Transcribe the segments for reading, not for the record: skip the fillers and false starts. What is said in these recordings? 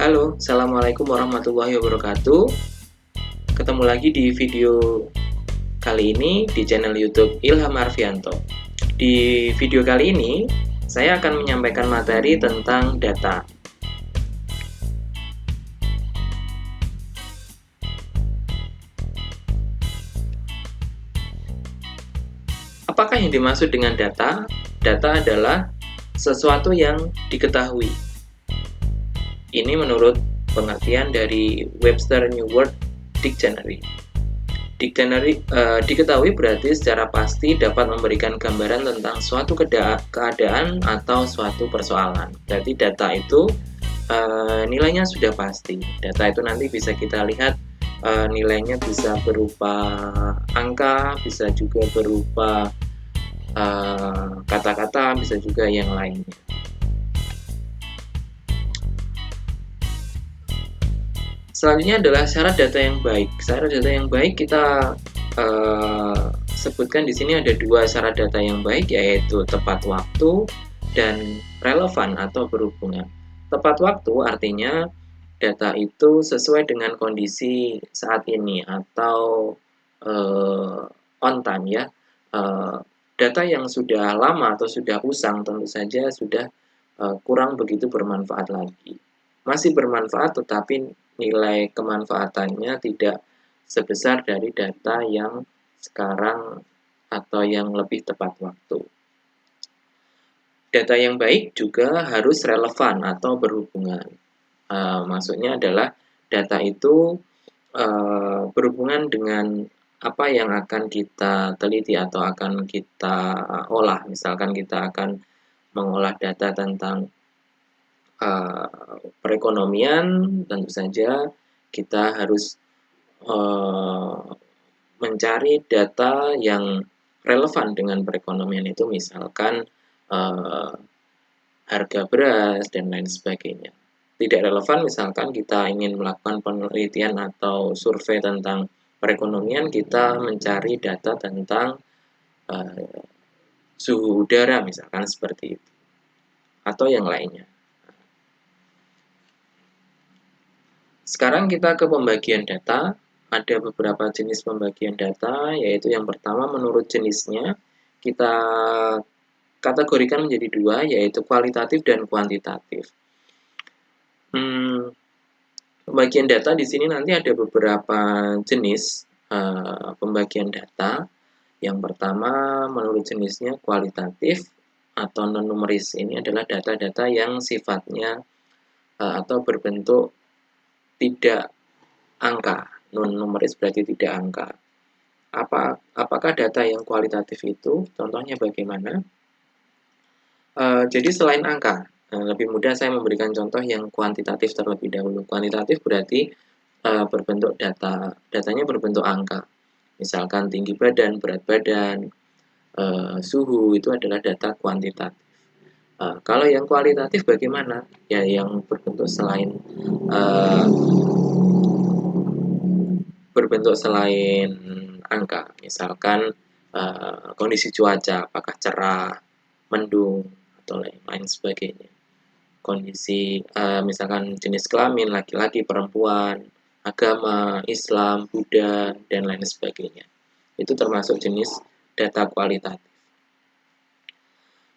Halo, Assalamualaikum warahmatullahi wabarakatuh. Ketemu lagi di video kali ini di channel YouTube Ilham Arfianto. Di video kali ini, saya akan menyampaikan materi tentang data. Apakah yang dimaksud dengan data? Data adalah sesuatu yang diketahui. Ini menurut pengertian dari Webster New World Dictionary. Diketahui berarti secara pasti dapat memberikan gambaran tentang suatu keadaan atau suatu persoalan. Berarti data itu nilainya sudah pasti. Data itu nanti bisa kita lihat nilainya bisa berupa angka, bisa juga berupa kata-kata, bisa juga yang lainnya. Selanjutnya adalah syarat data yang baik. Syarat data yang baik kita sebutkan di sini ada dua syarat data yang baik, yaitu tepat waktu dan relevan atau berhubungan. Tepat waktu artinya data itu sesuai dengan kondisi saat ini atau on time ya. Data yang sudah lama atau sudah usang tentu saja sudah kurang begitu bermanfaat lagi. Masih bermanfaat tetapi nilai kemanfaatannya tidak sebesar dari data yang sekarang atau yang lebih tepat waktu. Data yang baik juga harus relevan atau berhubungan. Maksudnya adalah data itu berhubungan dengan apa yang akan kita teliti atau akan kita olah. Misalkan kita akan mengolah data tentang perekonomian, tentu saja kita harus mencari data yang relevan dengan perekonomian itu, misalkan harga beras dan lain sebagainya. Tidak relevan misalkan kita ingin melakukan penelitian atau survei tentang perekonomian, kita mencari data tentang suhu udara misalkan seperti itu, atau yang lainnya. Sekarang kita ke pembagian data. Ada beberapa jenis pembagian data, yaitu yang pertama menurut jenisnya kita kategorikan menjadi dua, yaitu kualitatif dan kuantitatif. Pembagian data di sini nanti ada beberapa jenis pembagian data. Yang pertama menurut jenisnya kualitatif atau non-numeris. Ini adalah data-data yang sifatnya atau berbentuk tidak angka. Non-numeris berarti tidak angka. Apakah data yang kualitatif itu? Contohnya bagaimana? Jadi selain angka, lebih mudah saya memberikan contoh yang kuantitatif terlebih dahulu. Kuantitatif berarti berbentuk datanya berbentuk angka. Misalkan tinggi badan, berat badan, suhu, itu adalah data kuantitatif. Kalau yang kualitatif bagaimana? Ya yang berbentuk selain angka, misalkan kondisi cuaca, apakah cerah, mendung, atau lain sebagainya. Kondisi misalkan jenis kelamin, laki-laki, perempuan, agama, Islam, Buddha, dan lain sebagainya. Itu termasuk jenis data kualitatif.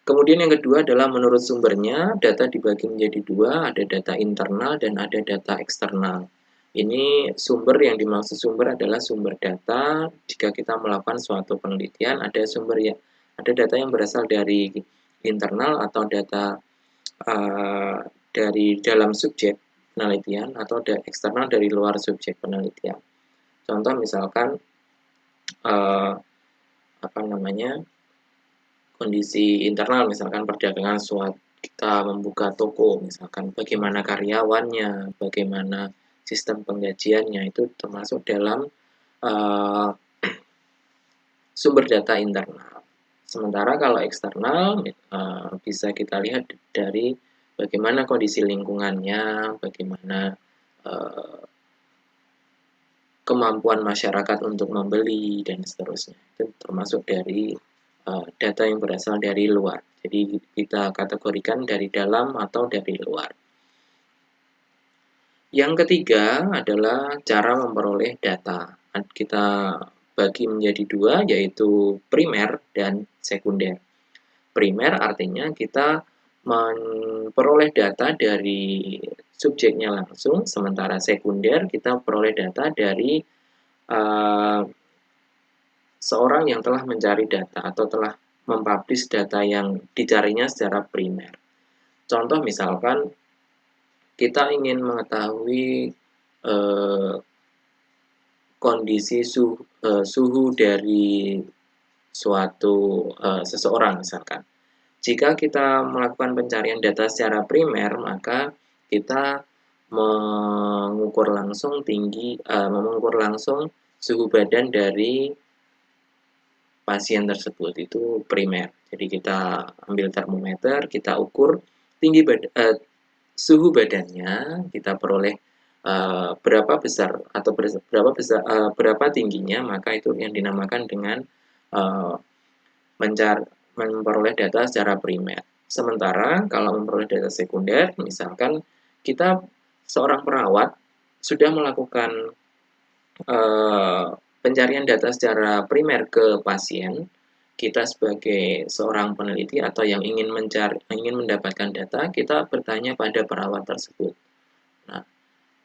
Kemudian yang kedua adalah menurut sumbernya, data dibagi menjadi dua, ada data internal dan ada data eksternal. Ini sumber, yang dimaksud sumber adalah sumber data. Jika kita melakukan suatu penelitian, ada data yang berasal dari internal atau data dari dalam subjek penelitian, atau eksternal dari luar subjek penelitian. Contoh misalkan kondisi internal, misalkan perdagangan suatu, kita membuka toko, misalkan bagaimana karyawannya, bagaimana sistem penggajiannya, itu termasuk dalam sumber data internal. Sementara kalau eksternal bisa kita lihat dari bagaimana kondisi lingkungannya, bagaimana kemampuan masyarakat untuk membeli, dan seterusnya. Itu termasuk dari data yang berasal dari luar. Jadi kita kategorikan dari dalam atau dari luar. Yang ketiga adalah cara memperoleh data. Kita bagi menjadi dua, yaitu primer dan sekunder. Primer artinya kita memperoleh data dari subjeknya langsung, sementara sekunder kita peroleh data dari uh, seorang yang telah mencari data atau telah mempublish data yang dicarinya secara primer. Contoh misalkan kita ingin mengetahui eh, kondisi suhu dari suatu seseorang misalkan. Jika kita melakukan pencarian data secara primer, maka kita mengukur langsung suhu badan dari pasien tersebut itu primer. Jadi kita ambil termometer, kita ukur suhu badannya, kita peroleh berapa besar atau berapa tingginya, maka itu yang dinamakan dengan uh, memperoleh data secara primer. Sementara kalau memperoleh data sekunder, misalkan kita seorang perawat sudah melakukan pencarian data secara primer ke pasien, kita sebagai seorang peneliti atau yang ingin mendapatkan data, kita bertanya pada perawat tersebut. Nah,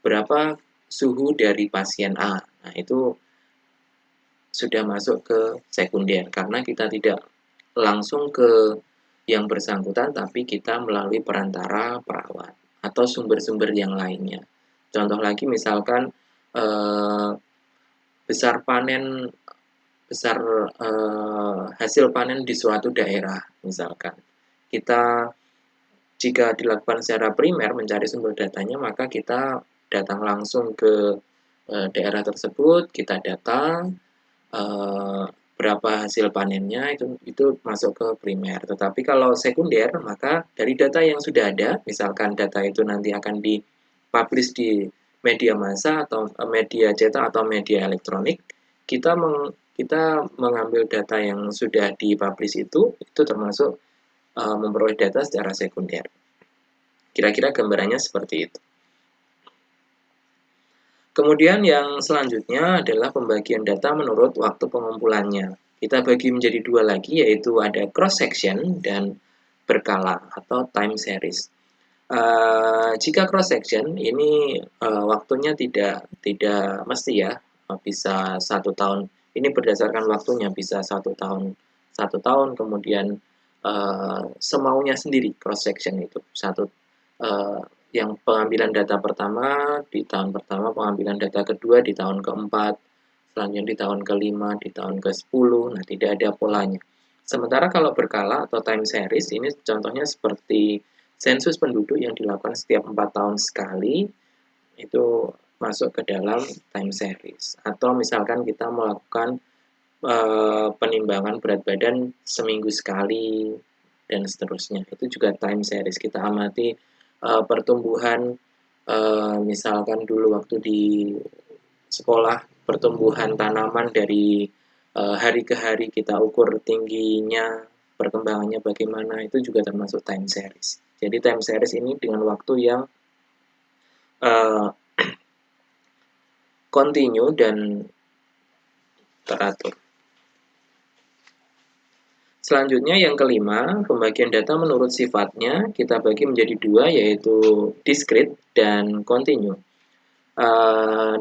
berapa suhu dari pasien A? Nah, itu sudah masuk ke sekunder karena kita tidak langsung ke yang bersangkutan, tapi kita melalui perantara perawat atau sumber-sumber yang lainnya. Contoh lagi misalkan eh, besar panen besar hasil panen di suatu daerah misalkan. Kita jika dilakukan secara primer mencari sumber datanya, maka kita datang langsung ke daerah tersebut, kita data berapa hasil panennya, itu masuk ke primer. Tetapi kalau sekunder, maka dari data yang sudah ada, misalkan data itu nanti akan dipublish di media massa atau media cetak atau media elektronik, kita mengambil data yang sudah dipublish itu termasuk memperoleh data secara sekunder. Kira-kira gambarannya seperti itu. Kemudian yang selanjutnya adalah pembagian data menurut waktu pengumpulannya. Kita bagi menjadi dua lagi, yaitu ada cross section dan berkala atau time series. Jika cross section ini waktunya tidak mesti ya, bisa 1 tahun. Ini berdasarkan waktunya, bisa 1 tahun kemudian semaunya sendiri cross section itu uh, yang pengambilan data pertama di tahun pertama, pengambilan data kedua di tahun keempat, selanjutnya di tahun kelima, di tahun ke-10. Nah, tidak ada polanya. Sementara kalau berkala atau time series ini contohnya seperti sensus penduduk yang dilakukan setiap 4 tahun sekali, itu masuk ke dalam time series. Atau misalkan kita melakukan penimbangan berat badan seminggu sekali dan seterusnya, itu juga time series. Kita amati pertumbuhan, misalkan dulu waktu di sekolah, pertumbuhan tanaman dari hari ke hari kita ukur tingginya, perkembangannya bagaimana, itu juga termasuk time series. Jadi time series ini dengan waktu yang uh, continue dan teratur. Selanjutnya yang kelima, pembagian data menurut sifatnya kita bagi menjadi dua, yaitu discrete dan continue.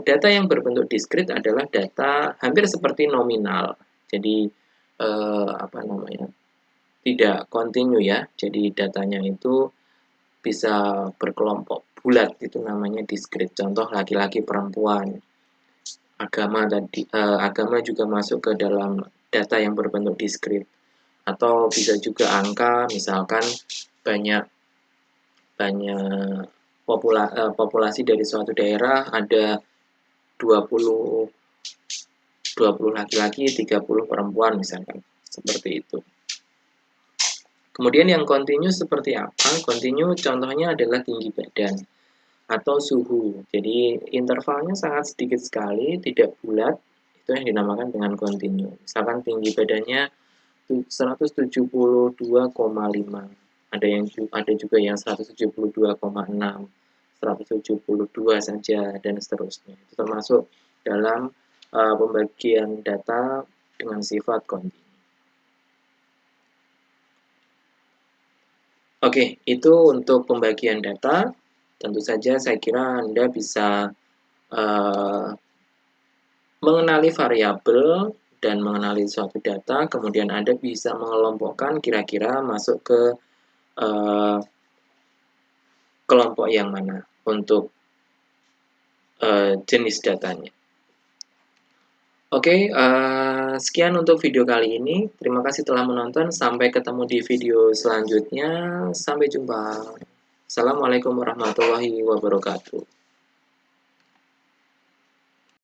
Data yang berbentuk discrete adalah data hampir seperti nominal, jadi tidak continue ya. Jadi datanya itu bisa berkelompok bulat, itu namanya discrete. Contoh laki-laki, perempuan, agama juga masuk ke dalam data yang berbentuk discrete. Atau bisa juga angka, misalkan banyak populasi dari suatu daerah ada 20 laki-laki, 30 perempuan misalkan, seperti itu. Kemudian yang kontinu seperti apa? Kontinu contohnya adalah tinggi badan atau suhu. Jadi intervalnya sangat sedikit sekali, tidak bulat, itu yang dinamakan dengan kontinu. Misalkan tinggi badannya 172,5, ada juga yang 172,6, 172 saja, dan seterusnya. Itu termasuk dalam pembagian data dengan sifat kontinu. Oke, itu untuk pembagian data. Tentu saja saya kira Anda bisa mengenali variabel dan mengenali suatu data, kemudian Anda bisa mengelompokkan kira-kira masuk ke kelompok yang mana untuk jenis datanya. Oke, sekian untuk video kali ini. Terima kasih telah menonton. Sampai ketemu di video selanjutnya. Sampai jumpa. Assalamualaikum warahmatullahi wabarakatuh.